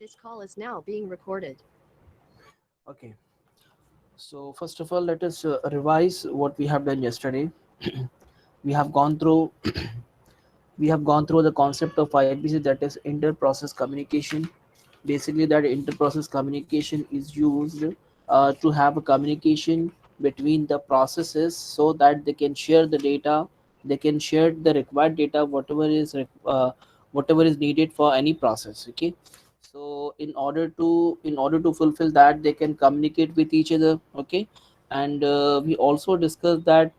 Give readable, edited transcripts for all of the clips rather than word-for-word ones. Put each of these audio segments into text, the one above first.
This call is now being recorded. Okay, so first of all, let us revise what we have done yesterday. we have gone through we have gone through the concept of IPC, that is inter-process communication. Basically, that inter-process communication is used to have a communication between the processes so that they can share the data, they can share the required data, whatever is needed for any process. Okay, so in order to fulfill that, they can communicate with each other. Okay, and we also discussed that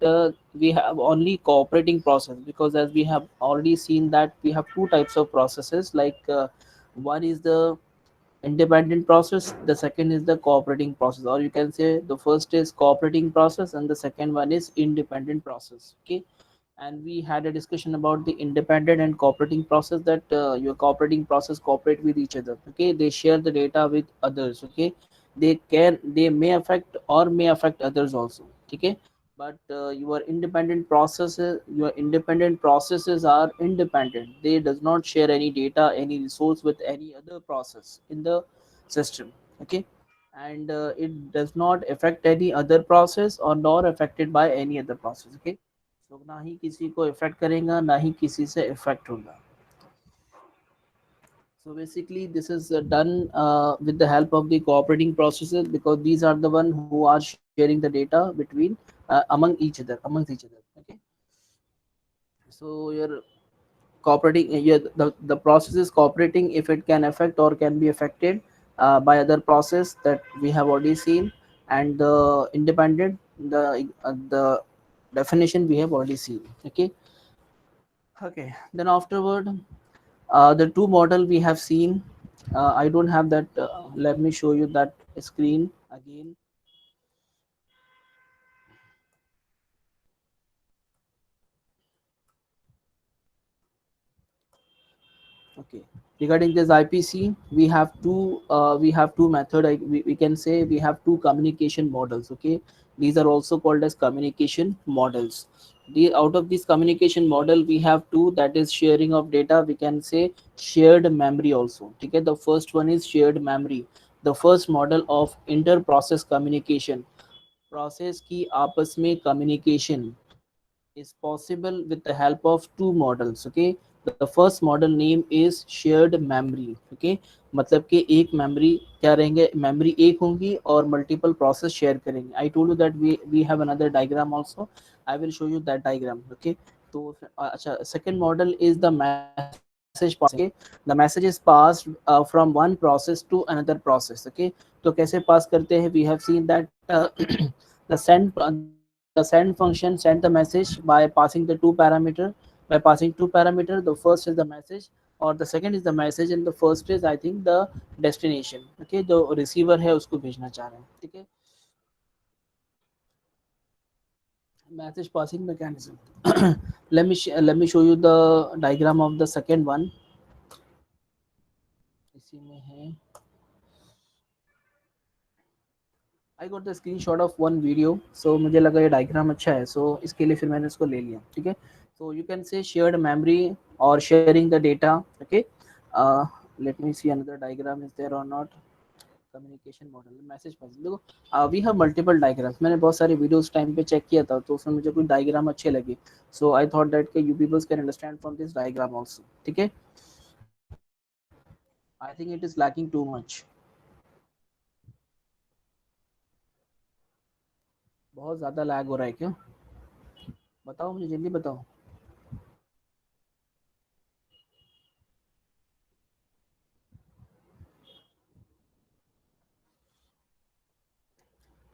we have only cooperating process, because as we have already seen that we have two types of processes, like one is the independent process, the second is the cooperating process, or you can say the first is cooperating process and the second one is independent process. Okay, and we had a discussion about the independent and cooperating process, that your cooperating process cooperate with each other. Okay, they share the data with others. Okay, they may affect or may affect others also. Okay, but your independent processes are independent, they does not share any data, any resource with any other process in the system. Okay, and it does not affect any other process or nor affected by any other process. Okay, तो ना ही किसी को effect करेगा, ना ही किसी से effect होगा. So basically this is done with the help of the cooperating processes, because these are the one who are sharing the data between amongst each other. Okay, so your the process is cooperating if it can affect or can be affected by other process that we have already seen, and the independent, the definition we have already seen. Okay, okay, then afterward, the two model we have seen. I don't have that. Let me show you that screen again. Okay, regarding this IPC, we have two method. We can say we have two communication models. Okay, these are also called as communication models. Out of this communication model, we have two, that is sharing of data. We can say shared memory also. Okay, the first one is shared memory. The first model of inter process communication, process की आपस में communication is possible with the help of two models. Okay, the first model name is shared memory. Okay, मतलब कि एक memory क्या रहेंगे, memory एक होंगी और मल्टीपल प्रोसेस शेयर करेंगे. I told you that we have another diagram also, I will show you that diagram. Okay, तो अच्छा, second model is the message passing. Okay, the message is passed from one process to another process. Okay, तो कैसे pass करते हैं, we have seen that the send function send the message by passing the two parameter. By passing two parameter, the first is the message or the second is the message, and the first is I think the destination. Okay, जो receiver है उसको भेजना चाह रहे हैं. ठीक है, message passing mechanism. let me show you the diagram of the second one. इसी में है. I got the screenshot of one video, so मुझे लगा ये डायग्राम अच्छा है, सो इसके लिए फिर मैंने इसको ले लिया. ठीक है, so you can say shared memory or sharing the data. Okay, let me see another diagram is there or not. Communication model, message passing. देखो वी हैव मल्टीपल डायग्राम्स. मैंने बहुत सारे वीडियोस टाइम पे चेक किया था, तो उसमें मुझे कुछ डायग्राम अच्छे लगे, so I thought that you peoples can understand from this diagram also. ठीक है, I think it is lagging too much. बहुत ज़्यादा लैग हो रहा है क्या, बताओ मुझे, जल्दी बताओ.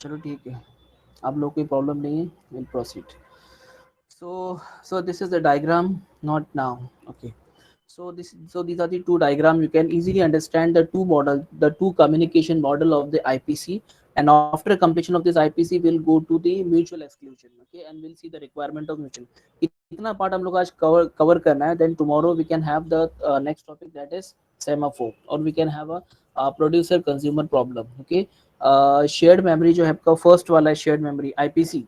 चलो ठीक है, आप लोग कोई प्रॉब्लम नहीं है, will proceed. So this is the diagram, not now. Okay, so these are the two diagram. You can easily understand the two model, the two communication model of the IPC. And after completion of this IPC, we'll go to the mutual exclusion. Okay, and we'll see the requirement of mutual. इतना part हम लोग आज cover करना है. Then tomorrow we can have the next topic, that is semaphore, or we can have a producer consumer problem. Okay, shared memory जो है आपका first वाला है, शेयर्ड मेमोरी IPC.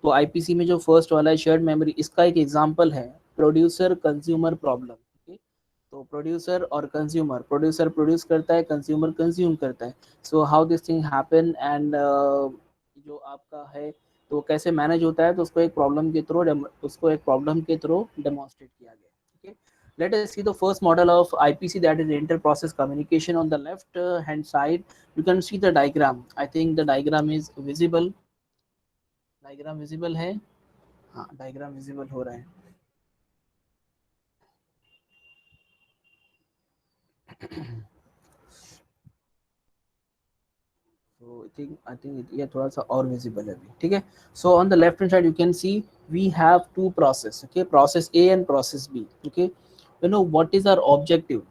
तो आईपीसी में जो फर्स्ट वाला है शेयर्ड मेमोरी, इसका एक एग्जांपल है प्रोड्यूसर कंज्यूमर प्रॉब्लम. तो प्रोड्यूसर और कंज्यूमर, प्रोड्यूसर प्रोड्यूस करता है, कंज्यूमर कंज्यूम करता है. So how this thing happen and जो आपका है तो कैसे मैनेज होता है, तो उसको एक प्रॉब्लम के थ्रू डेमोन्स्ट्रेट किया गया. ठीक है, let us see the first model of IPC, that is inter-process communication. On the left hand side you can see the diagram. I think the diagram is visible. Diagram visible है? हाँ, diagram visible हो रहा है. So I think ये थोड़ा सा और visible है अभी. ठीक है, so on the left hand side you can see we have two process. Okay, process A and process B. Okay, you know what is our objective?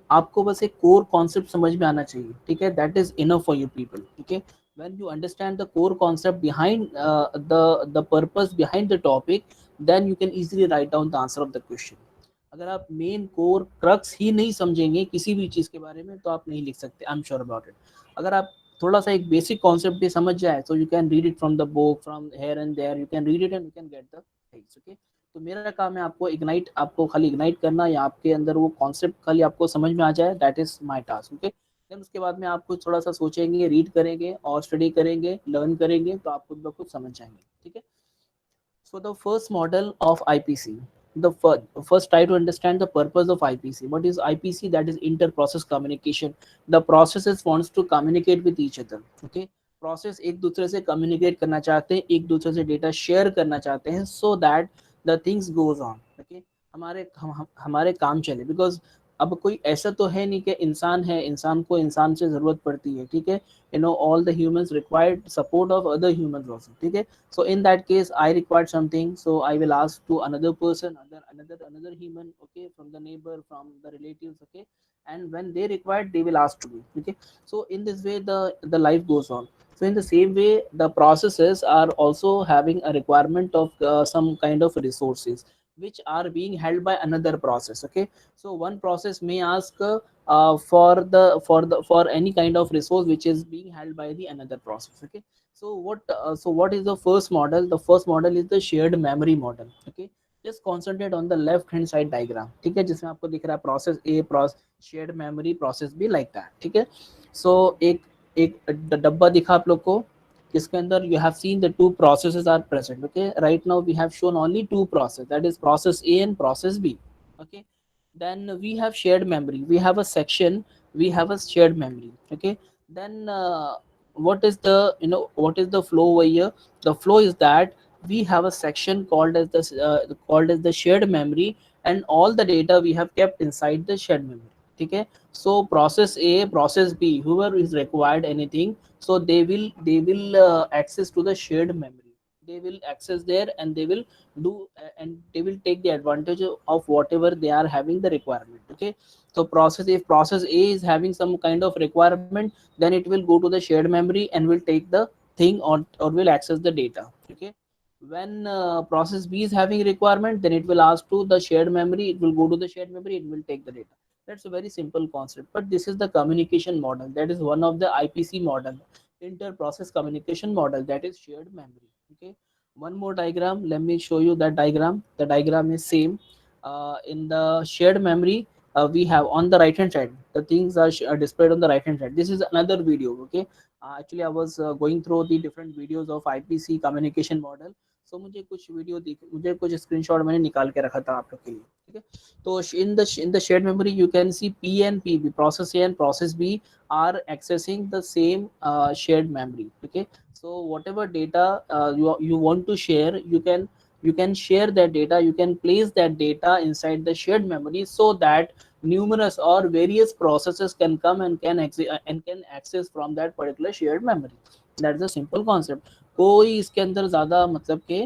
आपको बस एक कोर कॉन्सेप्ट समझ में आना चाहिए. ठीक है, that is enough for you people. Okay, when you understand the core concept behind the purpose behind the topic, then you can easily write down the answer of the question. अगर आप main core crux ही नहीं समझेंगे किसी भी चीज के बारे में तो आप नहीं लिख सकते. आई एम श्योर अबाउट इट. अगर आप थोड़ा सा एक बेसिक कॉन्सेप्ट भी समझ जाए तो you can read it from the book, from here and there, you can read it and you can get the things. Okay, तो मेरा काम है आपको खाली इग्नाइट करना, या आपके अंदर वो कॉन्सेप्ट खाली आपको समझ में आ जाए. That is my task. Okay, then उसके बाद में आप कुछ थोड़ा सा सोचेंगे, रीड करेंगे और स्टडी करेंगे, लर्न करेंगे, तो आप खुद ब खुद समझ जाएंगे. ठीक है, so the first model of IPC, the first try to understand the purpose of IPC. What is IPC? That is inter-process communication. The processes wants to communicate with each other. Okay, process एक दूसरे से communicate करना चाहते हैं, एक दूसरे से data share करना चाहते हैं, so that the things goes on. Okay, हमारे काम चले. बिकॉज अब कोई ऐसा तो है नहीं कि इंसान है, इंसान को इंसान से ज़रूरत पड़ती है. ठीक है, you know all the humans required support of other humans also. ठीक है, so in that case I required something, so I will ask to another person, another human. Okay, from the neighbor, from the relatives. Okay, and when they required they will ask to me. Okay, so in this way the life goes on. So in the same way the processes are also having a requirement of some kind of resources which are being held by another process. Okay, so one process may ask for any kind of resource which is being held by the another process. Okay, so what is the first model? The first model is the shared memory model. Okay, just concentrate on the left hand side diagram. ठीक है, जिसमें आपको दिख रहा है process A, process shared memory, process B, like that. ठीक है, so एक एक डब्बा दिखा आप लोग को, इसके अंदर you have seen the two processes are present. Okay, right now we have shown only two process, that is process A and process B. Okay, then we have shared memory, we have a section, we have a shared memory. Okay, then what is the what is the flow over here? The flow is that we have a section called as the shared memory, and all the data we have kept inside the shared memory. Okay, so process A, process B, whoever is required anything, so they will access to the shared memory, they will access there and they will do and they will take the advantage of whatever they are having the requirement. Okay, so if process A is having some kind of requirement, then it will go to the shared memory and will take the thing, or will access the data. Okay, when process B is having requirement, then it will ask to the shared memory, it will go to the shared memory, it will take the data. That's a very simple concept, but this is the communication model, that is one of the IPC model, inter process communication model, that is shared memory. Okay, one more diagram, let me show you that diagram. The diagram is same. In the shared memory, we have on the right hand side, the things are displayed on the right hand side. This is another video. Okay, actually I was going through the different videos of IPC communication model. So मुझे कुछ screenshot मैंने निकाल के रखा था आप लोग के लिए. ठीक है, तो in the shared memory you can see P and PB, process A and process B are accessing the same shared memory. Okay, so whatever data you want to share, you can share that data, you can place that data inside the shared memory, so that numerous or various processes can come and can access from that particular shared memory. That's a simple concept. कोई इसके अंदर ज्यादा मतलब के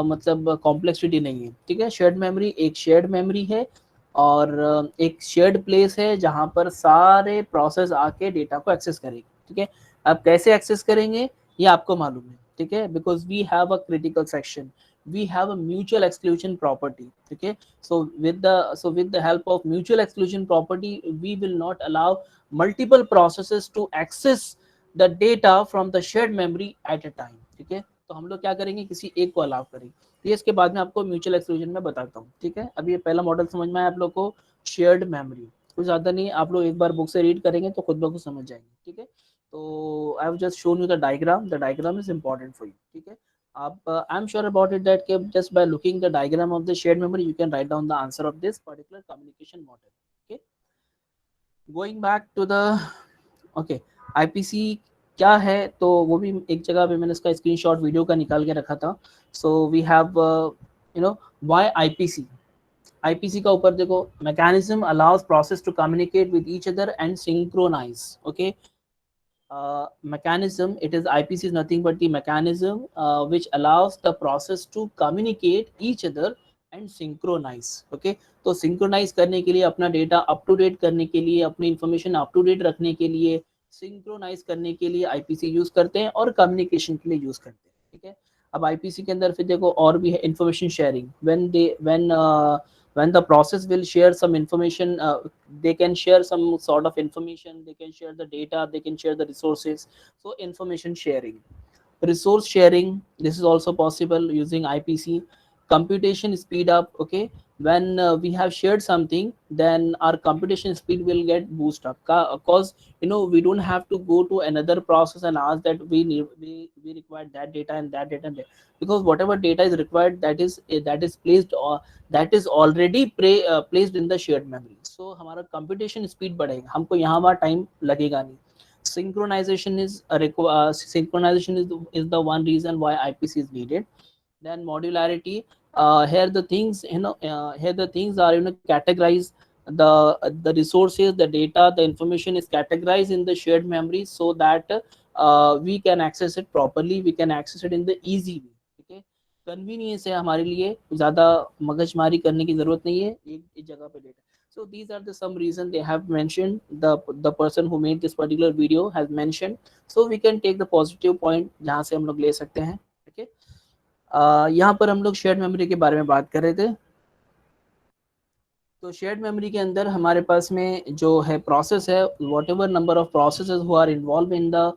मतलब complexity नहीं है. ठीक है, शेयर्ड मेमोरी एक शेयर्ड मेमोरी है और एक शेयर्ड प्लेस है जहां पर सारे प्रोसेस आके डेटा को एक्सेस करेंगे. ठीक है, अब कैसे एक्सेस करेंगे ये आपको मालूम है. ठीक है, because we have a critical section, we have a mutual exclusion property. Okay, so with the help of mutual exclusion property, we will not allow multiple processes to access the data from the shared memory at a time. ठीक है, तो हम लोग क्या करेंगे, किसी एक को अलाउ करेंगे. ये इसके बाद में आपको म्यूचुअल एक्सक्लूजन में बताता हूँ, ठीक है। अभी ये पहला मॉडल समझ में आया आप लोग को, शेयर्ड मेमोरी, कुछ ज़्यादा नहीं, आप लोग एक बार बुक से रीड करेंगे तो खुद ब खुद समझ जाएंगे, ठीक है। तो I have just shown you the diagram is important for you, ठीक है। आप I am sure about it that कि just by looking the diagram of the shared memory you can write down the answer of this particular communication model, okay. Going back to the okay, IPC क्या है, तो वो भी एक जगह पे मैंने इसका स्क्रीनशॉट वीडियो का निकाल के रखा था। So we have you know why IPC. IPC का ऊपर देखो, mechanism allows process to communicate with each other and synchronize, okay. Mechanism, it is IPC is nothing but the mechanism which allows the process to communicate each other and synchronize, okay। तो synchronize करने के लिए, अपना data up to date करने के लिए, अपनी information up to date रखने के लिए, सिंक्रोनाइज करने के लिए आईपीसी यूज करते हैं और कम्युनिकेशन के लिए यूज करते हैं, ठीक है। अब आईपीसी के अंदर फिर देखो और भी है, information sharing, when the process will share some information, they can share some sort of information, they can share the data, they can share the resources. So information sharing, resource sharing, this is also possible using IPC. Computation speed up, okay, when we have shared something, then our computation speed will get boost up, because you know we don't have to go to another process and ask that we require that data and that data and that, because whatever data is required, that is placed, or that is already placed in the shared memory. So हमारा computation speed बढ़ेगा, हमको यहाँ वहाँ time लगेगा नहीं। Synchronization is the one reason why IPC is needed. Then modularity, here the things, here the things are categorized, the resources, the data, the information is categorized in the shared memory, so that we can access it properly, we can access it in the easy way, ठीक है। Convenience है हमारे लिए, ज़्यादा मगजमारी करने की ज़रूरत नहीं है, एक जगह पे data. So these are the some reason they have mentioned, the person who made this particular video has mentioned, so we can take the positive point जहाँ से हम लोग ले सकते हैं, ठीक है। यहाँ पर हम लोग शेयर्ड मेमोरी के बारे में बात कर रहे थे। तो शेयर्ड मेमोरी के अंदर हमारे पास में जो है प्रोसेस है, whatever number of processes who are involve in the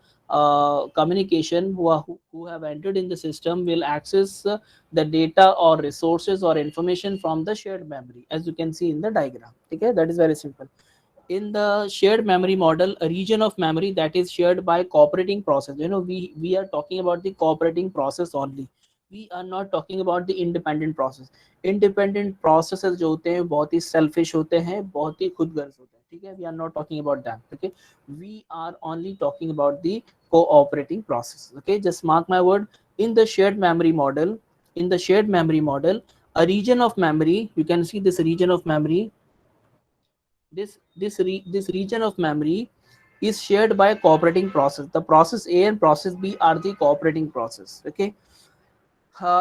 communication, who have entered in the system, will access the data or resources or information from the shared memory, as you can see in the diagram, ठीक है। That is very simple. In the shared memory model, a region of memory that is shared by cooperating process, we are talking about the cooperating process only, we are not talking about the independent process. Independent processes जो होते हैं बहुत ही selfish होते हैं, बहुत ही खुदगर्ज होते हैं, ठीक है। We are not talking about that, okay। We are only talking about the cooperating process, okay। Just mark my word, in the shared memory model, a region of memory, you can see this region of memory, this region of memory is shared by cooperating process. The process A and process B are the cooperating process, okay।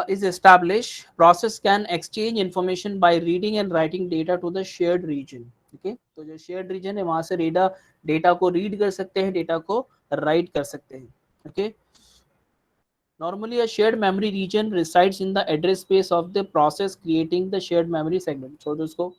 Is established, process can exchange information by reading and writing data to the shared region, okay। तो जो shared region है वहां से data को read कर सकते हैं, data को राइट कर सकते हैं, okay। Normally, a shared memory region resides in the address space of the process creating the shared memory segment. So, उसको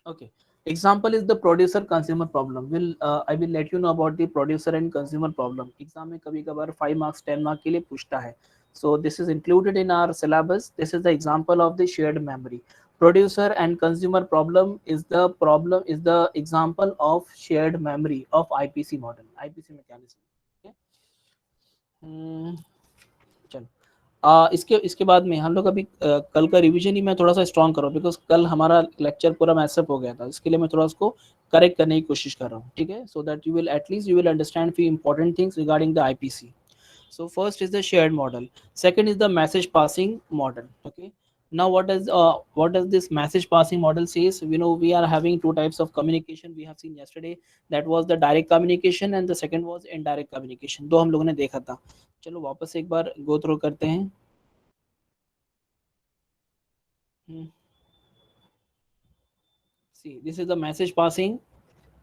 okay, example is the producer consumer problem. I will let you know about the producer and consumer problem. Exam में कभी कभार 5 marks 10 mark के लिए पूछता है, so this is included in our syllabus. This is the example of the shared memory. Producer and consumer problem is the example of shared memory of IPC model, IPC mechanism, okay। चलो, इसके बाद में हम लोग अभी कल का revision ही मैं थोड़ा सा स्ट्रॉन्ग कर रहा हूँ, बिकॉज कल हमारा लेक्चर पूरा मैसअप हो गया था, इसके लिए मैं थोड़ा उसको करेक्ट करने की कोशिश कर रहा हूँ, ठीक है। So that you will at least you will understand few important things regarding the IPC. So first is the shared model, second is the message passing model, okay। Now what does this message passing model says? We are having two types of communication, we have seen yesterday, that was the direct communication and the second was indirect communication, दो हम लोगों ने देखा था। चलो वापस एक बार go through करते हैं। See, this is the message passing.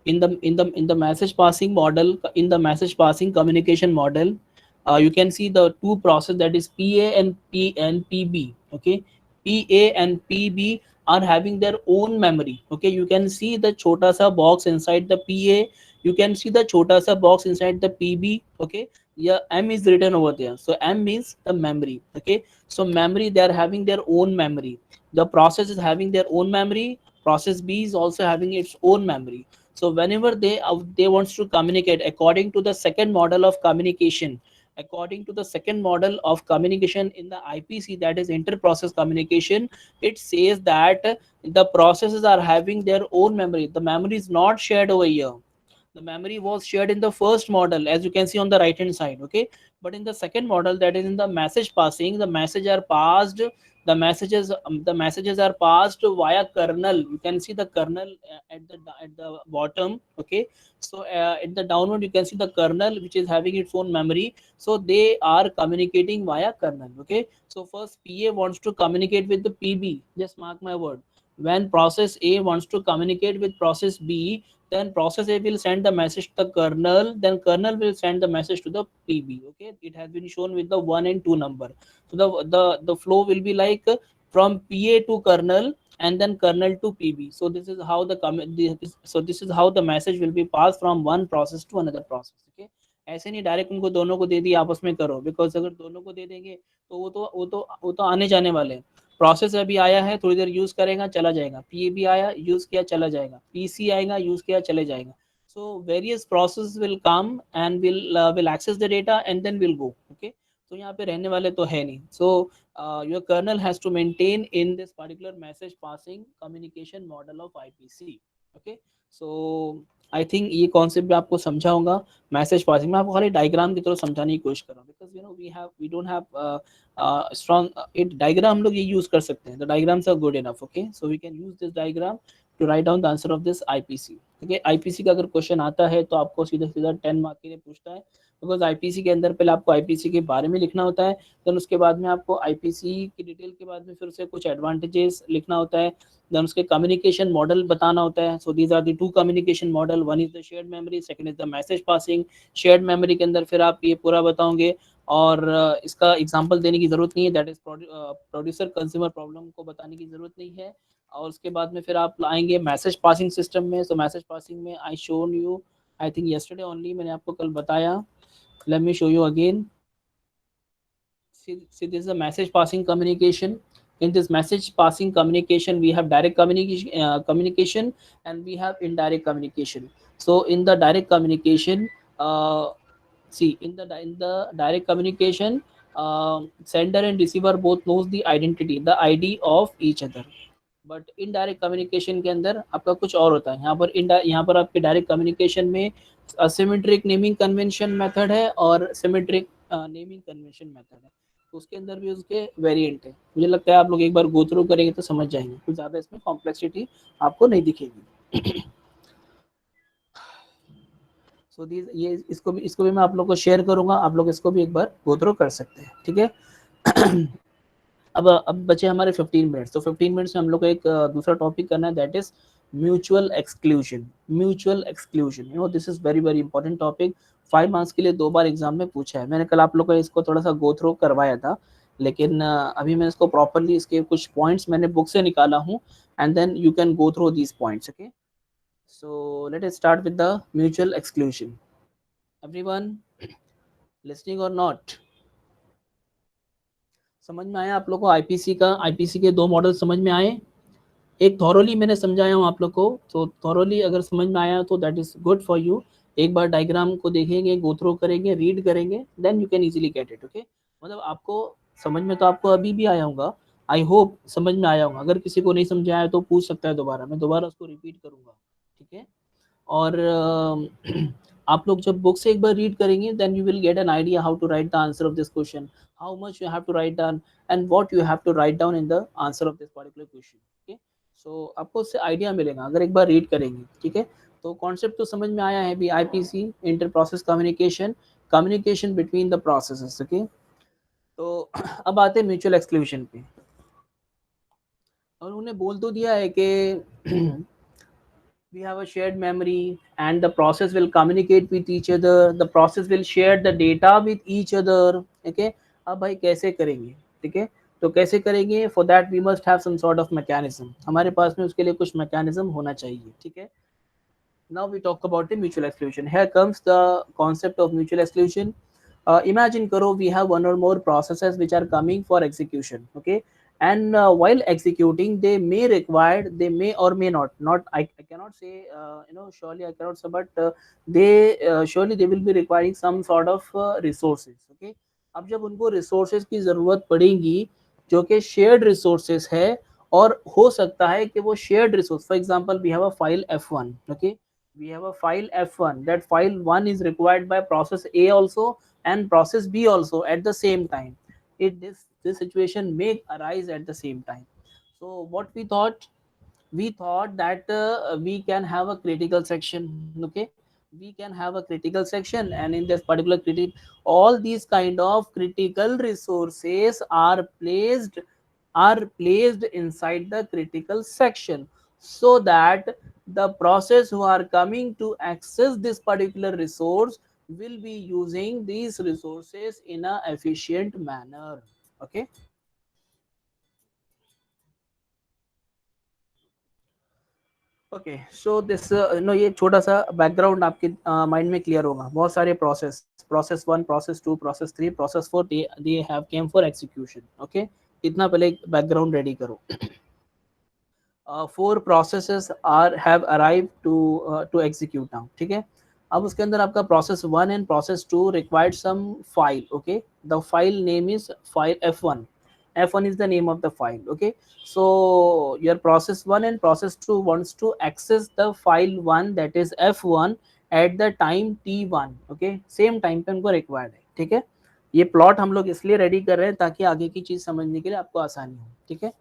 In the message passing model, in the message passing communication model, you can see the two process, that is PA and PB, okay। PA and PB are having their own memory, okay। You can see the chota sa box inside the PA, you can see the chota sa box inside the PB, okay। Yeah, M is written over there. So M means the memory. Okay. So memory, they are having their own memory. The process is having their own memory. Process B is also having its own memory. So whenever they wants to communicate according to the second model of communication, according to the second model of communication in the IPC, that is inter-process communication, it says that the processes are having their own memory. The memory is not shared over here. The memory was shared in the first model, as you can see on the right hand side. Okay, but in the second model, that is in the message passing, the message are passed, the messages are passed via kernel. You can see the kernel at the bottom. Okay, so at the downward you can see the kernel which is having its own memory. So they are communicating via kernel. Okay, so first PA wants to communicate with the PB. Just mark my word, when process A wants to communicate with process B, then process A will send the message to the kernel, then kernel will send the message to the PB. Okay, it has been shown with the 1 and 2 number. So the flow will be like from PA to kernel and then kernel to PB. So this is how this is how the message will be passed from one process to another process. Okay, ऐसे नहीं direct उनको दोनों को दे दिया आपस में करो, because अगर दोनों को दे देंगे तो वो तो आने जाने वाले हैं. प्रोसेस अभी आया है, थोड़ी देर यूज करेगा, चला जाएगा. पी भी आया, यूज किया, चला जाएगा. पीसी आएगा, यूज किया, चले जाएगा. So various process will come and will access the data and then will go. Okay, तो यहाँ पे रहने वाले तो है नहीं. So your kernel has to maintain in this particular message passing communication model of IPC. Okay, so I think ये concept भी आपको समझा होगा. मैसेज पासिंग में आपको खाली डायग्राम की तरह समझाने की कोशिश कर रहा हूँ, because you know we don't have strong it diagram हम लोग ये यूज कर सकते हैं. The diagrams are good enough. Okay, so we can use this diagram to write down the answer of this IPC. Okay, IPC का अगर question आता है तो आपको सीधा सीधा 10 मार्क के लिए पूछता है, बिकॉज IPC के अंदर पहले आपको IPC के बारे में लिखना होता है, देन उसके बाद में आपको IPC की डिटेल के बाद में फिर उसे कुछ एडवांटेजेस लिखना होता है, देन उसके कम्युनिकेशन मॉडल बताना होता है. So these are the two communication model, one is the shared memory, second is the message passing. Shared memory के अंदर फिर आप ये पूरा बताओगे, और इसका एग्जांपल देने की ज़रूरत नहीं है, that is producer consumer problem को बताने की ज़रूरत नहीं है. और उसके बाद में फिर आप आएंगे मैसेज पासिंग सिस्टम में. सो मैसेज पासिंग में I shown you, I think yesterday only, मैंने आपको कल बताया. Let me show you again. See, this is a message passing communication. In this message passing communication, we have direct communication and we have indirect communication. So in the direct communication, in the direct communication, sender and receiver both knows the identity, the ID of each other. But indirect communication के अंदर आपका कुछ और होता है. यहाँ पर आपके डायरेक्ट कम्युनिकेशन में असिमेट्रिक नेमिंग कन्वेंशन मेथड है और सिमेट्रिक नेमिंग कन्वेंशन मेथड है. तो उसके अंदर भी उसके वेरिएंट है. मुझे लगता है आप लोग एक बार गो थ्रू करेंगे तो समझ जाएंगे, कुछ ज़्यादा इसमें कॉम्प्लेक्सिटी आपको नहीं दिखेगी. सो ये इसको भी मैं आप लोग को शेयर करूंगा, आप लोग इसको भी एक बार गो थ्रू कर सकते हैं. ठीक है. अब बचे हमारे 15 मिनट्स. तो 15 मिनट्स में हम लोग को एक दूसरा टॉपिक करना है, that is mutual exclusion. Mutual exclusion, you know this is very very important topic. 5 marks के लिए 2 बार एग्जाम में पूछा है. मैंने कल आप लोग को इसको थोड़ा सा गो थ्रू करवाया था, लेकिन अभी मैं इसको प्रॉपरली इसके कुछ पॉइंट्स मैंने बुक से निकाला हूँ, and then you can go through these points. Okay, so let us start with the mutual exclusion. Everyone listening or not? समझ में आया आप लोग को आईपीसी के 2 मॉडल समझ में आए? एक थॉरोली मैंने समझाया हूँ आप लोग को, तो थॉरोली अगर समझ में आया तो that is good for you. एक बार डायग्राम को देखेंगे, गो थ्रू करेंगे, रीड करेंगे, then you can easily get it. Okay, मतलब आपको समझ में तो आपको अभी भी आया होगा, आई होप समझ में आया होगा. अगर किसी को नहीं समझ आया तो पूछ सकता है दोबारा, मैं दोबारा उसको रिपीट करूँगा. ठीक है, और आप लोग जब बुक से एक बार रीड करेंगे, then you will get an idea how to write the answer of this question, how much you have to write down and what you have to write down in the answer of this particular question. Okay, so आपको उससे idea मिलेगा अगर एक बार read करेंगे. ठीक है, तो कॉन्सेप्ट तो समझ में आया है भी. IPC, inter process communication, communication between the processes. Okay, तो अब आते हैं म्यूचुअल एक्सक्लूजन पे. और उन्होंने बोल तो दिया है कि we have a shared memory and the process will communicate with each other, the process will share the data with each other. Okay, अब भाई कैसे करेंगे? ठीक है, तो कैसे करेंगे? For that we must have some sort of mechanism. हमारे पास में उसके लिए कुछ मैकेनिज्म होना चाहिए. ठीक है, now we talk about the mutual exclusion. Here comes the concept of mutual exclusion. Imagine karo we have one or more processes which are coming for execution, okay, and while executing they may or may not I cannot say surely I cannot say, but they surely they will be requiring some sort of resources, okay. अब जब उनको resources की ज़रूरत पड़ेगी जो कि shared resources है, और हो सकता है कि वो shared resource, for example we have a file f1, okay, we have a file f1, that file 1 is required by process A also and process B also at the same time. This situation may arise at the same time. So what we thought that we can have a critical section, okay, we can have a critical section, and in this particular all these kind of critical resources are placed inside the critical section, so that the process who are coming to access this particular resource will be using these resources in a efficient manner, okay. Okay so this no ये छोटा सा background आपके mind में clear होगा, बहुत सारे process 1, process 2, process 3, process 4 they have came for execution, okay. इतना पहले बैकग्राउंड रेडी करो। 4 processes are have arrive to execute now, ठीक है। अब उसके अंदर आपका process 1 and process 2 required some file, okay. The file name is file f1, f1 is the name of the file, okay. So your process 1 and process 2 wants to access the file 1, that is f1, at the time t1, okay, same time पे उनको required है, ठीक है। ये plot हम लोग इसलिए ready कर रहे हैं ताकि आगे की चीज समझने के लिए आपको आसानी हो, ठीक है।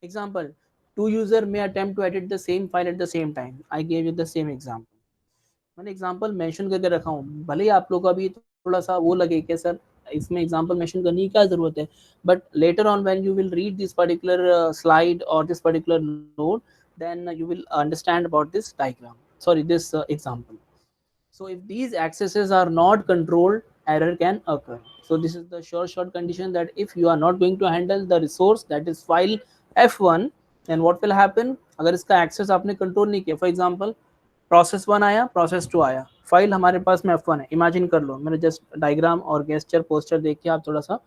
Example, two user may attempt to edit the same file at the same time. I gave you the same example. मैंने एग्जाम्पल मेंशन करके रखा हूँ, भले ही आप लोग को अभी थोड़ा सा वो लगे कि सर इसमें एग्जाम्पल मेंशन करने की क्या जरूरत है, but later on when you will read this particular slide और this particular note, then you will understand about this diagram, sorry this example. So if these accesses are not controlled, error can occur. So this is the short condition that if you are not going to handle the resource, that is file f1, then what will happen, अगर इसका access आपने control नहीं किया, for example process 1 आया, process 2 आया, file हमारे पास में f1 है, इमेजिन कर लो, मैंने जस्ट डायग्राम और गेस्चर पोस्टर देख के आप थोड़ा सा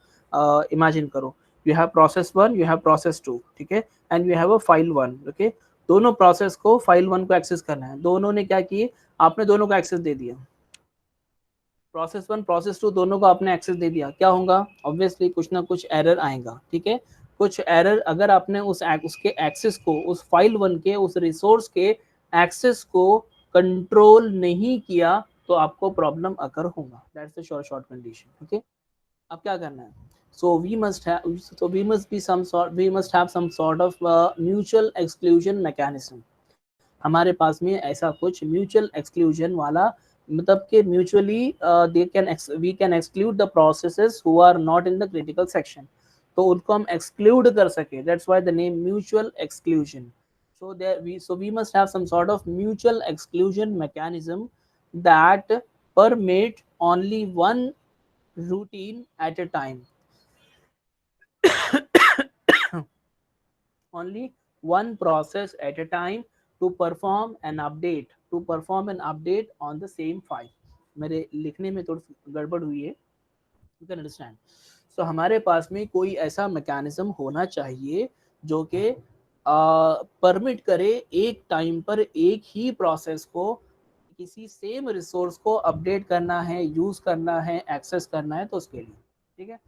इमेजिन करो। You have process 1, you have process 2, ठीक है, and you have a file 1, okay. दोनों प्रोसेस को फाइल 1 को एक्सेस करना है, दोनों ने क्या किए, आपने दोनों को एक्सेस दे दिया, प्रोसेस 1 प्रोसेस 2 दोनों को आपने एक्सेस दे दिया, क्या होगा, ऑब्वियसली कुछ ना कुछ एरर आएगा, ठीक है। कुछ एरर अगर आपने उसके एक्सेस को, उस फाइल 1 के उस रिसोर्स के एक्सेस को कंट्रोल नहीं किया तो आपको प्रॉब्लम अकर होगा, that's the short condition, okay. अब क्या करना है, we must have some sort of mutual exclusion mechanism. हमारे पास में ऐसा कुछ म्यूचुअल एक्सक्लूजन वाला, मतलब कि mutually we can exclude the processes who are not in the critical section, तो उनको हम एक्सक्लूड कर सके, that's why the name mutual exclusion. So we must have some sort of mutual exclusion mechanism that permit only one routine at a time, only one process at a time to perform an update on the same file. मेरे लिखने में थोड़ी गड़बड़ हुई है, you can understand. सो हमारे पास में कोई ऐसा मैकेनिज्म होना चाहिए जो कि परमिट करे एक टाइम पर एक ही प्रोसेस को किसी सेम रिसोर्स को अपडेट करना है, यूज करना है, एक्सेस करना है, तो उसके लिए, ठीक है।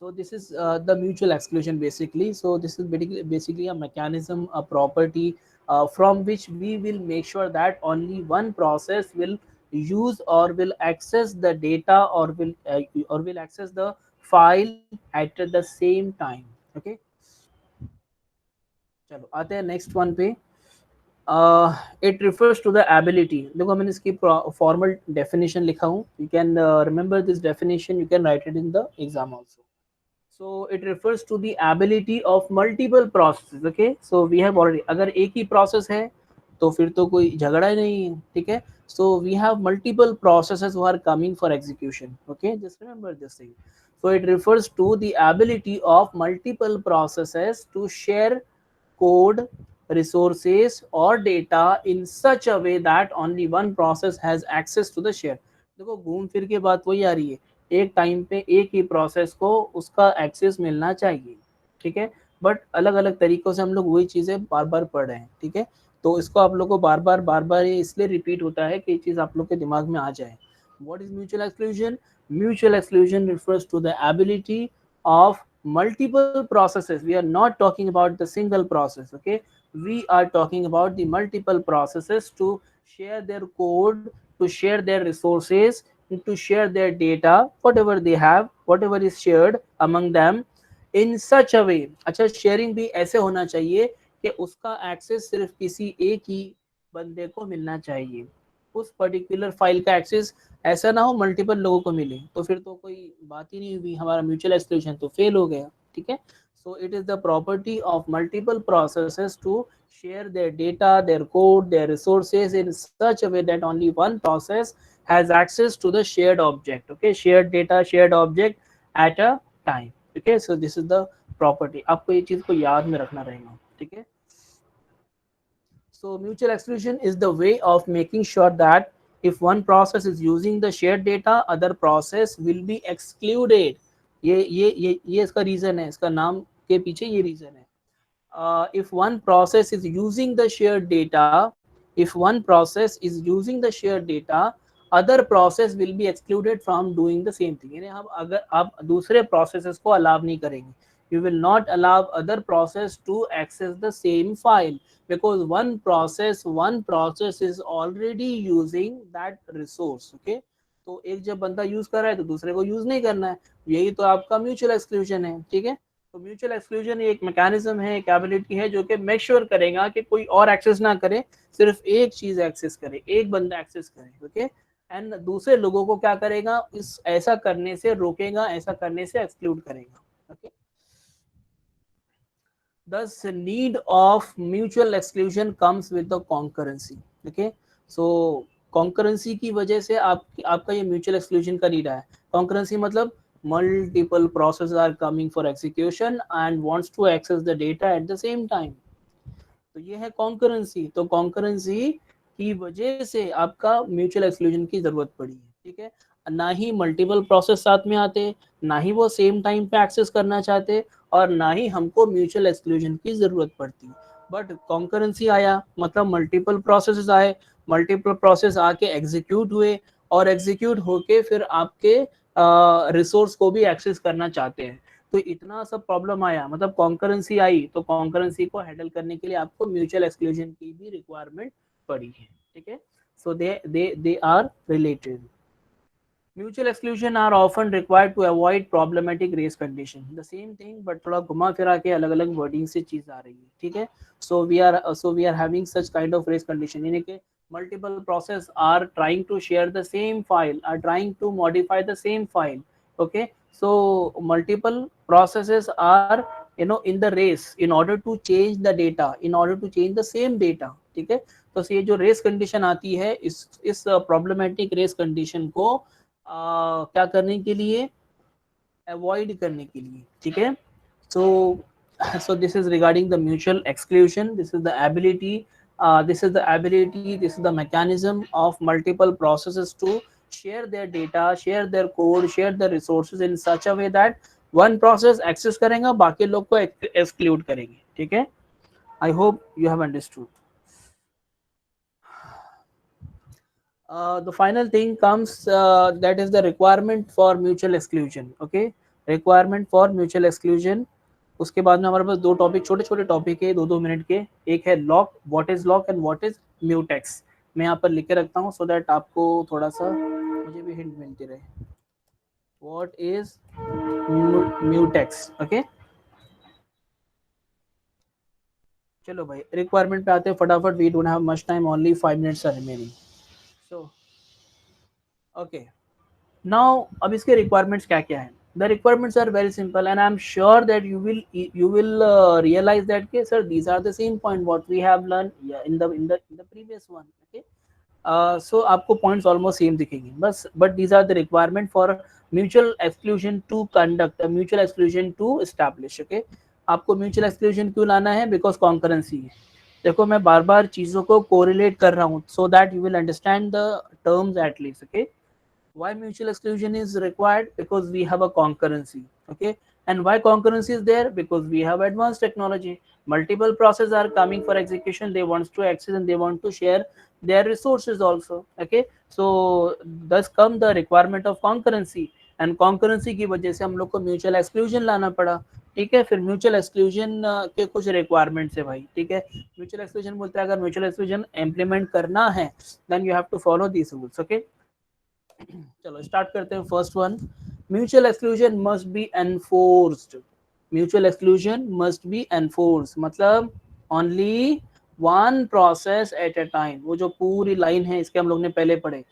So this is the mutual exclusion basically. So this is basically a mechanism, a property from which we will make sure that only one process will use or will access the data or will access the file at the same time, okay। चलो आते हैं next one पे। It refers to the ability, देखो मैंने इसकी formal definition लिखा हूँ, you can remember this definition, you can write it in the exam also. So it refers to the ability of multiple processes, okay। So we have already, अगर एक ही process है तो फिर तो कोई झगड़ा ही नहीं है, ठीक है। So we have multiple processes who are coming for execution, okay, just remember this thing। So it refers to the ability of multiple processes to share code, resources or data in such a way that only one process has access to the share। देखो घूम फिर के बात वही आ रही है, एक time पे एक ही प्रोसेस को उसका एक्सेस मिलना चाहिए, ठीक है, बट अलग अलग तरीकों से हम लोग वही चीज़ें बार बार पढ़ रहे हैं, ठीक है, तो इसको आप लोग को बार बार ये इसलिए रिपीट होता है कि ये चीज़ आप लोग के दिमाग में आ जाए. What is mutual exclusion? Mutual exclusion refers to the ability of multiple processes. We are not talking about the single process, okay? We are talking about the multiple processes to share their code, to share their resources, to share their data, whatever they have, whatever is shared among them in such a way. अच्छा, sharing भी ऐसे होना चाहिए कि उसका access सिर्फ किसी एक ही बंदे को मिलना चाहिए, उस पर्टिकुलर फाइल का एक्सेस ऐसा ना हो मल्टीपल लोगों को मिले, तो फिर तो कोई बात ही नहीं हुई, हमारा म्यूचुअल एक्सक्लूजन तो फेल हो गया, ठीक है. So it is the property of multiple processes to share their data, their code, their resources in such a way that only one process has access to the shared object, okay, shared data, shared object at a time, okay. So this is the property, आपको ये चीज को याद में रखना रहेगा, ठीक है. So mutual exclusion is the way of making sure that if one process is using the shared data, other process will be excluded. ये इसका रीजन है, इसका नाम के पीछे ये रीजन है. If one process is using the shared data, if one process is using the shared data, other process will be excluded from doing the same thing. यानी हम अगर आप दूसरे processes को allow नहीं करेंगे, you will not allow other process to access the same file because one process is already using that resource, okay. तो एक जब बंदा यूज कर रहा है तो दूसरे को यूज नहीं करना है, यही तो आपका म्यूचुअल एक्सक्लूजन है, ठीक है. तो म्यूचुअल एक्सक्लूजन एक मैकेनिज्म है, एक एबिलिटी है जो कि मेक श्योर करेगा कि कोई और एक्सेस ना करे, सिर्फ एक चीज एक्सेस करे, एक बंदा एक्सेस करे, ओके, एंड दूसरे लोगों को क्या करेगा, इस ऐसा करने से रोकेगा, ऐसा करने से एक्सक्लूड करेगा, okay. Thus need of mutual exclusion comes with the concurrency, okay. So concurrency की वजह से आपका ये mutual exclusion का नीड है. concurrency मतलब multiple processes are coming for execution and wants to access the data at the same time. तो ये है concurrency. तो concurrency की वजह से आपका mutual exclusion की जरूरत पड़ी है, ठीक है. ना ही मल्टीपल प्रोसेस साथ में आते, ना ही वो सेम टाइम पे एक्सेस करना चाहते, और ना ही हमको म्यूचुअल एक्सक्लूजन की जरूरत पड़ती. बट कॉन्करेंसी आया मतलब मल्टीपल प्रोसेसेस आए, मल्टीपल प्रोसेस आके एग्जीक्यूट हुए, और एग्जीक्यूट होके फिर आपके रिसोर्स को भी एक्सेस करना चाहते हैं. तो इतना सब प्रॉब्लम आया, मतलब कॉन्करेंसी आई, तो कॉन्करेंसी को हैंडल करने के लिए आपको म्यूचुअल एक्सक्लूजन की भी रिक्वायरमेंट पड़ी है, ठीक है. So they are related. Mutual exclusion are often required to avoid problematic race condition. The same thing, but थोड़ा घुमा फिरा के अलग अलग wording से चीज आ रही है, ठीक है. So we are having such kind of race condition, यानी कि multiple process are trying to share the same file, are trying to modify the same file, okay. So multiple processes are in the race in order to change the data, in order to change the same data, ठीक है. तो ये जो race condition आती है, इस problematic race condition को क्या करने के लिए, अवॉइड करने के लिए, ठीक है. So this is regarding the mutual exclusion. This is the ability, this is the mechanism of multiple processes to share their data, share their code, share their resources in such a way that one process access करेगा, बाकी लोग को exclude करेंगे, ठीक है. I hope you have understood. The final thing comes, that is the requirement for mutual exclusion, okay. requirement for mutual exclusion. उसके बाद में हमारे पास दो टॉपिक, छोटे छोटे टॉपिक है, 2-2 मिनट के. एक है lock, what is lock and what is mutex. मैं यहाँ पर लिख के रखता हूँ सो दैट आपको थोड़ा सा मुझे भी हिंट मिलती रहे. What is mutex, okay. चलो भाई रिक्वायरमेंट पे आते हैं फटाफट. We don't have much time, only 5 minutes are remaining. So okay, now अब इसके रिक्वायरमेंट्स क्या क्या है. The requirements are very simple, and I'm sure that you will realize that okay, sir, these are the same point what we have learned in the previous one, okay. So आपको points almost same दिखेंगे बस, but these are the requirement for mutual exclusion to conduct, a mutual exclusion to establish, okay. आपको mutual exclusion क्यों लाना है, because concurrency है. देखो मैं बार बार चीजों को correlate कर रहा हूँ so that you will understand the terms at least, okay. Why mutual exclusion is required? Because we have a concurrency. Okay, and why concurrency is there? Because we have advanced technology. Multiple processes are coming for execution. They want to access and they want to share their resources also. Okay, so thus come the requirement of concurrency, and concurrency की वजह से हम लोग को mutual exclusion लाना पड़ा. ठीक है, फिर म्यूचुअल एक्सक्लूजन के कुछ रिक्वायरमेंट्स है भाई. ठीक है, म्यूचुअल एक्सक्लूजन बोलते हैं अगर म्यूचुअल एक्सक्लूजन इम्प्लीमेंट करना है then you have to follow these rules. Okay, चलो स्टार्ट करते हैं. First one, mutual exclusion must be enforced. Mutual exclusion must be enforce मतलब only one process at a time. वो जो पूरी लाइन है इसके हम लोग ने पहले पढ़े.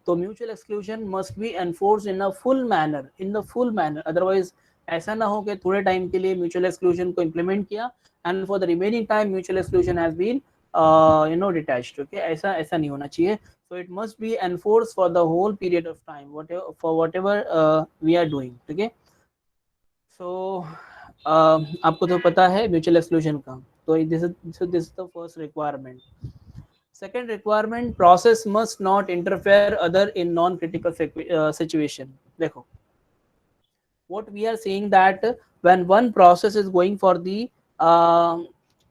तो mutual exclusion must be enforce in a full manner, in the full manner. Otherwise ऐसा ना हो कि थोड़े टाइम के लिए म्यूचुअल एक्सक्लूजन को इम्प्लीमेंट किया and for the remaining time mutual exclusion has been detached. Okay, ऐसा ऐसा नहीं होना चाहिए. So it must be enforced for the whole period of time, whatever we are doing. Okay, so आपको तो पता है म्यूचुअल एक्सक्लूजन का. तो this is the first requirement. Second requirement, process must not interfere other in non-critical situation. देखो, what we are saying that when one process is going for the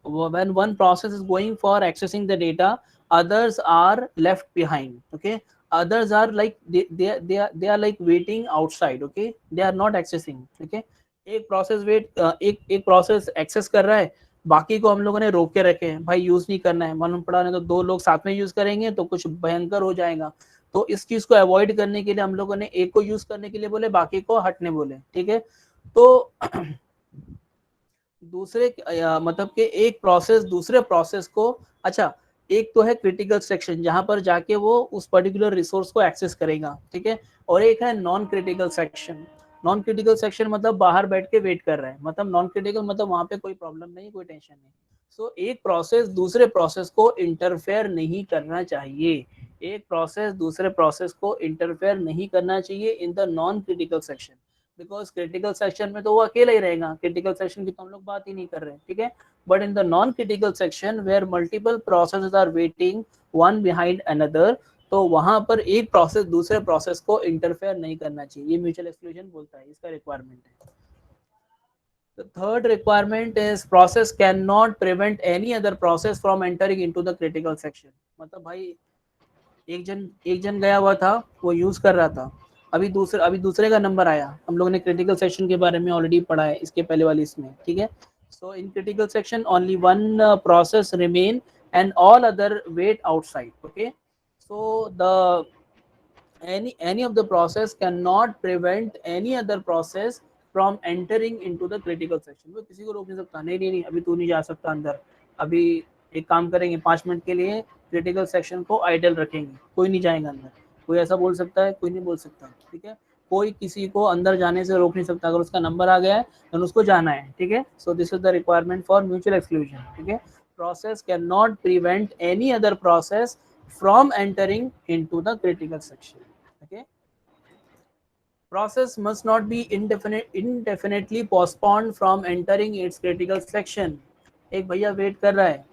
when one process is going for accessing the data, others are left behind. Okay, others are like they are like waiting outside. Okay, they are not accessing. Okay, एक process एक process access कर रहा है, बाकी को हम लोगों ने रोक के रखे हैं. भाई यूज नहीं करना है, मालूम पड़ा नहीं तो दो लोग साथ में यूज करेंगे तो कुछ भयंकर हो जाएगा. तो इस चीज को अवॉइड करने के लिए हम लोगों ने एक को यूज करने के लिए बोले, बाकी को हटने बोले. ठीक है, तो दूसरे मतलब कि एक प्रोसेस दूसरे प्रोसेस को, अच्छा एक तो है क्रिटिकल सेक्शन जहां पर जाके वो उस पर्टिकुलर रिसोर्स को एक्सेस करेगा. ठीक है, और एक है non critical section. Non critical section मतलब बाहर बैठ के वेट कर रहा है. मतलब नॉन क्रिटिकल मतलब वहां पे कोई प्रॉब्लम नहीं, कोई टेंशन नहीं. सो एक प्रोसेस दूसरे प्रोसेस को इंटरफेयर नहीं करना चाहिए. एक प्रोसेस दूसरे प्रोसेस को इंटरफेयर नहीं करना चाहिए इन the non critical section. Because critical section में तो वो अकेला ही रहेगा. क्रिटिकल सेक्शन की तो हम लोग बात ही नहीं कर रहे. ठीक है, but in the non critical section where multiple processes are waiting one behind another, तो वहां पर एक प्रोसेस दूसरे प्रोसेस को इंटरफेयर नहीं करना चाहिए. ये म्यूचुअल एक्सक्लूजन बोलता है, इसका रिक्वायरमेंट है. The third requirement is process cannot prevent any other process from entering into the critical section. मतलब भाई एक जन गया हुआ था, वो यूज कर रहा था, अभी दूसरे का नंबर आया. हम लोगों ने क्रिटिकल सेक्शन के बारे में ऑलरेडी पढ़ा है इसके पहले वाली इसमें. ठीक है, so in critical section only one process remain and all other wait outside. Okay, so the any of the process cannot prevent any other process from entering into the critical section. वो किसी को रोक नहीं सकता. नहीं नहीं नहीं, अभी तू नहीं जा सकता अंदर. अभी एक काम करेंगे, 5 मिनट के लिए क्रिटिकल सेक्शन को आइडल रखेंगे, कोई नहीं जाएगा अंदर. कोई ऐसा बोल सकता है? कोई नहीं बोल सकता. ठीक है, कोई किसी को अंदर जाने से रोक नहीं सकता. अगर उसका नंबर आ गया है तो उसको जाना है. ठीक है, so this is the requirement for mutual exclusion. ठीक है, process cannot prevent any other process from entering into the critical section. Okay, process must not be indefinitely postponed from entering its critical section. एक भैया wait कर रहा है,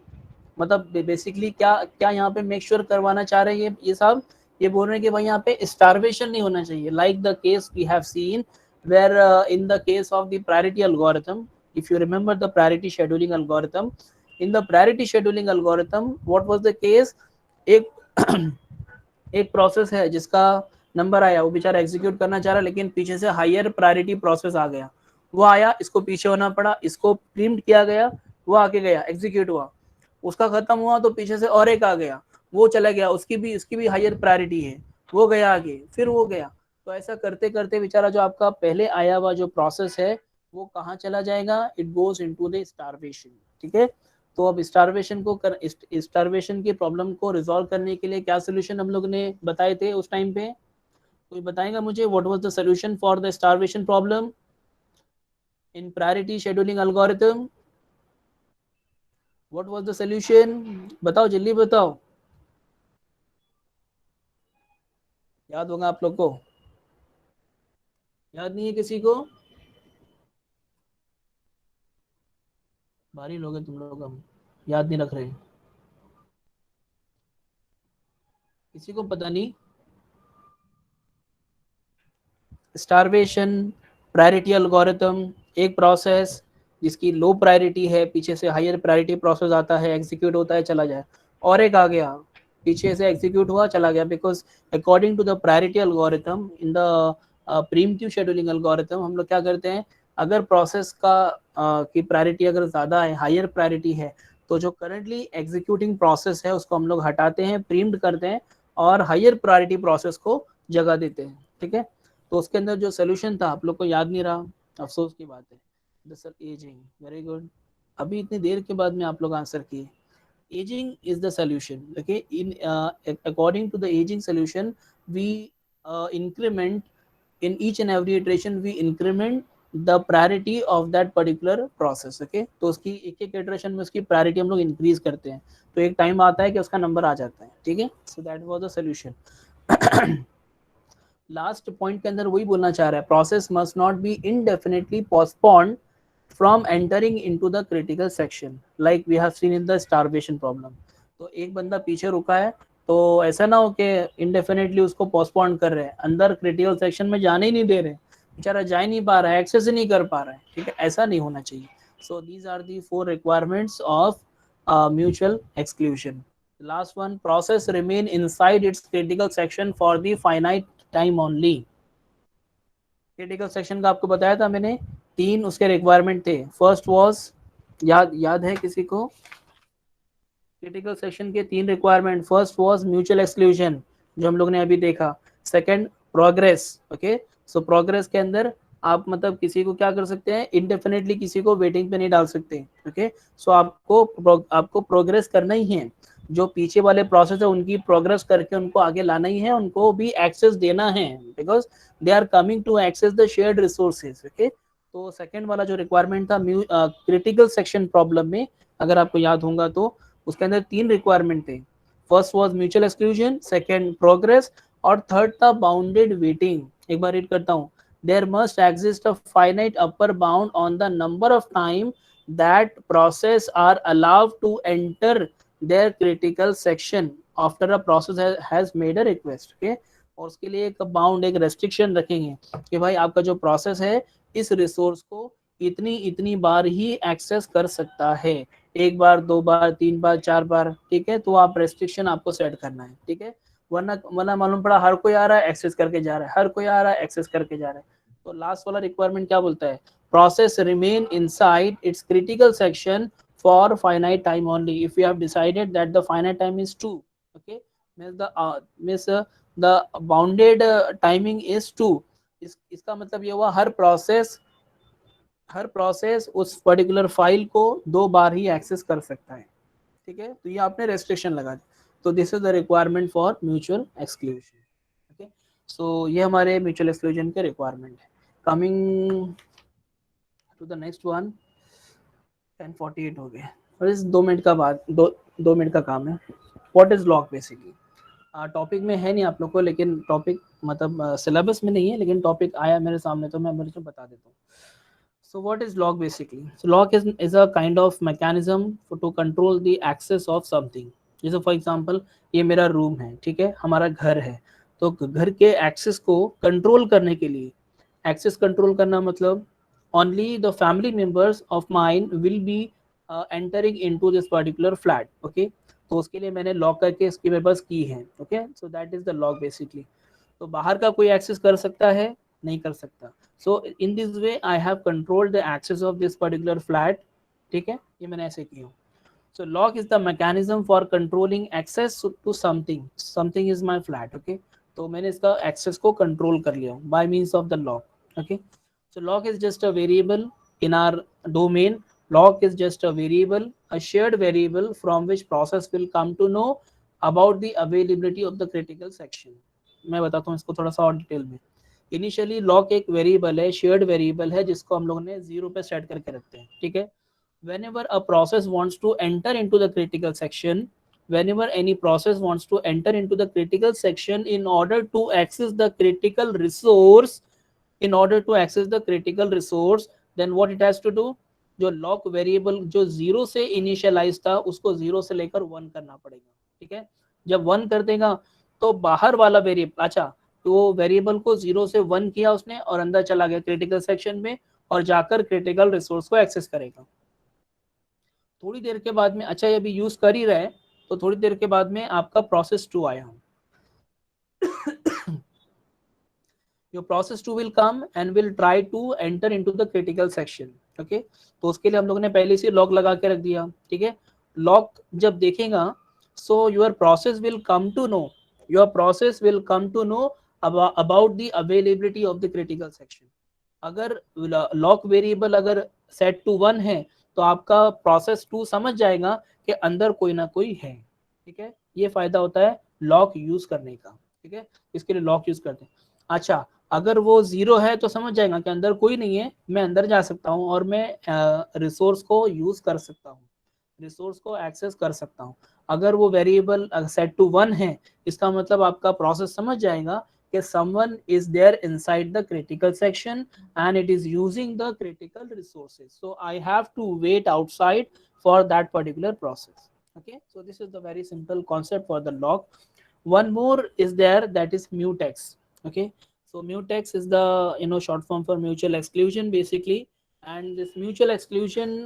मतलब basically क्या क्या यहाँ पे मेक श्योर करवाना चाह रहे हैं ये साहब, ये बोल रहे हैं कि भाई यहाँ पे स्टारवेशन नहीं होना चाहिए. Like the case we have seen where in the case of the priority algorithm. If you remember the priority scheduling algorithm, in the priority scheduling algorithm what was the case, एक एक process है जिसका number आया, वो बेचारा execute करना चाह रहा है लेकिन पीछे से हायर प्रायोरिटी प्रोसेस आ गया. वो आया, इसको पीछे होना पड़ा, इसको प्रीम्प्ट किया गया, वो आके गया, एग्जीक्यूट हुआ, उसका खत्म हुआ तो पीछे से और एक आ गया, वो चला गया, उसकी भी हायर प्रायोरिटी है, वो गया आगे, फिर वो गया. तो ऐसा करते करते बेचारा जो आपका पहले आया हुआ जो प्रोसेस है वो कहाँ चला जाएगा? It goes into the starvation. ठीक है, तो अब स्टारवेशन की प्रॉब्लम को रिजॉल्व करने के लिए क्या सोल्यूशन हम लोग ने बताए थे उस टाइम पे? कोई बताएगा मुझे what was the solution for the starvation problem in priority scheduling algorithm? What was the solution? बताओ, जल्दी बताओ, याद होगा आप लोग को? याद नहीं है किसी को? भारी लोग हैं तुम लोग, हम याद नहीं रख रहे. किसी को पता नहीं? स्टारवेशन, प्रायोरिटी एल्गोरिथम, एक प्रोसेस जिसकी लो प्रायोरिटी है, पीछे से हायर प्रायोरिटी प्रोसेस आता है, एग्जीक्यूट होता है, चला जाए, और एक आ गया पीछे से एग्जीक्यूट हुआ चला गया, because according to the priority algorithm in the preemptive scheduling algorithm हम लोग क्या करते हैं, अगर प्रोसेस का की प्रायोरिटी अगर ज़्यादा है, हायर प्रायोरिटी है, तो जो करंटली एग्जीक्यूटिंग प्रोसेस है उसको हम लोग हटाते हैं, प्रीम्प्ट करते हैं और हायर प्रायोरिटी प्रोसेस को जगह देते हैं। ठीक है, तो उसके अंदर जो सोल्यूशन था आप लोग को याद नहीं रहा, अफसोस की बात है। सर एजिंग, वेरी गुड, अभी इतनी देर के बाद में आप लोग आंसर किए। aging is the solution, okay, in according to the aging solution we increment in each and every iteration, we increment the priority of that particular process, okay, तो उसकी एक एक इटरेशन में उसकी प्रायोरिटी हम लोग इंक्रीज करते हैं, तो एक टाइम आता है कि उसका नंबर आ जाता है। ठीक है, so that was the solution. Last point के अंदर वही बोलना चाह रहा है, process must not be indefinitely postponed from entering into the critical section like we have seen in the starvation problem। तो एक बंदा पीछे रुका है तो ऐसा ना हो कि इंडेफिनेटली उसको पोस्टपोन कर रहे हैं, अंदर क्रिटिकल सेक्शन में जाने ही नहीं दे रहे, बेचारा जा ही नहीं पा रहा है, एक्सेस ही नहीं कर पा रहा है। ठीक है, ऐसा नहीं होना चाहिए। So these are the 4 requirements of mutual exclusion. Last one, process remain inside its critical section for the finite time only. Critical section का आपको बताया था मैंने, 3 उसके रिक्वायरमेंट थे। फर्स्ट वाज, याद है किसी को क्रिटिकल सेक्शन के 3 requirement? First was mutual exclusion जो हम लोग ने अभी देखा, सेकंड प्रोग्रेस, ओके, सो प्रोग्रेस के अंदर आप मतलब किसी को क्या कर सकते हैं, इनडेफिनेटली किसी को वेटिंग पे नहीं डाल सकते, ओके, सो आपको प्रोग्रेस करना ही है, जो पीछे वाले प्रोसेस है उनकी प्रोग्रेस करके उनको आगे लाना ही है, उनको भी एक्सेस देना है, because they are coming to access the shared resources, okay. तो सेकंड वाला जो रिक्वायरमेंट था क्रिटिकल सेक्शन प्रॉब्लम में, अगर आपको याद होगा तो उसके अंदर 3 रिक्वायरमेंट थे। First was mutual exclusion, second progress, और थर्ड था बाउंडेड वेटिंग। एक बार रीड करता हूँ, there must exist a finite upper bound on the number of time that process are allowed to enter their critical section after a process has made a request, okay. और उसके लिए एक bound, एक restriction रखेंगे कि भाई आपका जो प्रोसेस है इस रिसोर्स को इतनी बार ही एक्सेस कर सकता है, 1 बार, 2 बार, 3 बार, 4 बार, ठीक है, तो आप रेस्ट्रिक्शन आपको सेट करना है, ठीक है, वरना मालूम पड़ा हर कोई आ रहा है एक्सेस करके जा रहा है, हर कोई आ रहा है एक्सेस करके जा रहा है। तो लास्ट वाला रिक्वायरमेंट क्या बोलता है, process remain inside its critical section for finite time only if you have decided that the finite time is 2, okay, means the bounded timing is 2। इसका मतलब ये हुआ हर प्रोसेस उस पर्टिकुलर फाइल को 2 बार ही एक्सेस कर सकता है, ठीक है, तो ये आपने रेस्ट्रिक्शन लगा दी। तो this is the requirement for mutual exclusion, okay. So ये हमारे म्यूचुअल एक्सक्लूजन के रिक्वायरमेंट है। Coming to the next one, 10:48 हो गए और इस 2 मिनट का बाद 2 मिनट का काम है। What is lock basically? Topic में है नहीं आप लोग को, लेकिन टॉपिक मतलब सिलेबस में नहीं है, लेकिन टॉपिक आया मेरे सामने तो मैं मेरे को बता देता हूँ। So what is lock basically? So lock is a kind of mechanism to control the access of something. जैसे फॉर एग्जांपल ये मेरा रूम है, ठीक है, हमारा घर है, तो घर के एक्सेस को कंट्रोल करने के लिए, एक्सेस कंट्रोल करना मतलब only the family members of mine will be entering into this particular flat, okay, तो उसके लिए मैंने लॉक करके इसकी मेरे पास की है, okay, so that is the lock basically. तो बाहर का कोई एक्सेस कर सकता है? नहीं कर सकता। So in this way I have controlled the access of this particular flat, ठीक है, ये मैंने ऐसे किया। So lock is the mechanism for controlling access to something, something is my flat, okay, तो मैंने इसका access को control कर लिया by means of the lock, okay। So lock is just a variable in our domain, lock is just a variable, a shared variable from which process will come to know about the availability of the critical section। मैं बताता हूँ इसको थोड़ा सा और detail में। Initially lock एक variable है, शेयर्ड वेरिएबल है, जिसको हम लोग ने 0 पे सेट करके रखते हैं, ठीक है। whenever a process wants to enter into the critical section, whenever any process wants to enter into the critical section in order to access the critical resource, in order to access the critical resource, then what it has to do, जो lock variable जो 0 से initialise था उसको 0 से लेकर 1 करना पड़ेगा, ठीक है। जब 1 कर देगा तो बाहर वाला वेरिएबल, अच्छा तो वेरिएबल को 0 से 1 किया उसने और अंदर चला गया क्रिटिकल सेक्शन में और जाकर क्रिटिकल रिसोर्स को एक्सेस करेगा। थोड़ी देर के बाद में, अच्छा ये अभी यूज कर ही रहा है, तो थोड़ी देर के बाद में आपका प्रोसेस 2 आया। Your process 2 will come and will try to enter into the critical section. Okay, तो उसके लिए हम लोगों ने पहले से लॉक लगा के रख दिया। ठीक है, लॉक जब देखेगा, so your process will come to know, your process will come to know about the availability of the critical section. अगर लॉक वेरिएबल अगर सेट टू 1 है तो आपका प्रोसेस 2 समझ जाएगा कि अंदर कोई ना कोई है। ठीक है, ये फायदा होता है लॉक यूज करने का। ठीक है, इसके लिए लॉक यूज करते हैं। अच्छा, अगर वो 0 है तो समझ जाएगा कि अंदर कोई नहीं है, मैं अंदर जा सकता हूँ और मैं रिसोर्स को यूज कर सकता हूँ, रिसोर्स को एक्सेस कर सकता हूँ। अगर वो वेरिएबल सेट टू 1 है, इसका मतलब आपका प्रोसेस समझ जाएगा कि someone is there inside the critical section and it is using the critical resources, so I have to wait outside for that particular process. Okay, so this is the very simple concept for the lock. One more is there, that is mutex. Okay, so mutex is the short form for mutual exclusion basically, and this mutual exclusion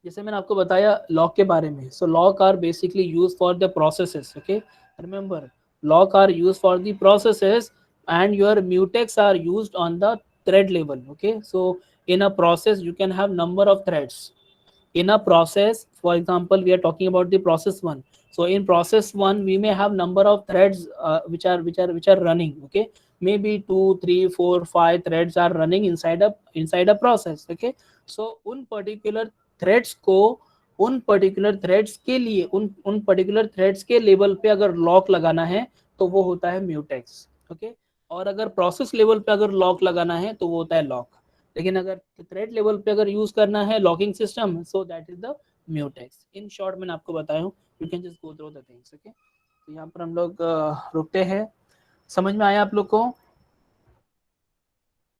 जैसे मैंने आपको बताया lock के बारे में, so lock are basically use for the processes. Okay, remember lock are use for the processes and your mutex are used on the thread level. Okay, so in a process you can have number of threads in a process. For example, we are talking about the process 1, so in process 1 we may have number of threads which are running. Okay, maybe 2 3 4 5 threads are running inside a process. Okay, so उन particular threads को, उन particular threads के लिए, उन particular threads के level पे अगर lock लगाना है तो वो होता है म्यूटेक्स। ओके, और अगर प्रोसेस लेवल पे अगर लॉक लगाना है तो वो होता है लॉक। लेकिन अगर थ्रेड लेवल पे अगर यूज करना है locking system, so that is the mutex. In short मैंने आपको बताया हूँ, you can just go through the things. Okay, तो यहाँ पर हम लोग रुकते हैं। समझ में आया आप लोग को?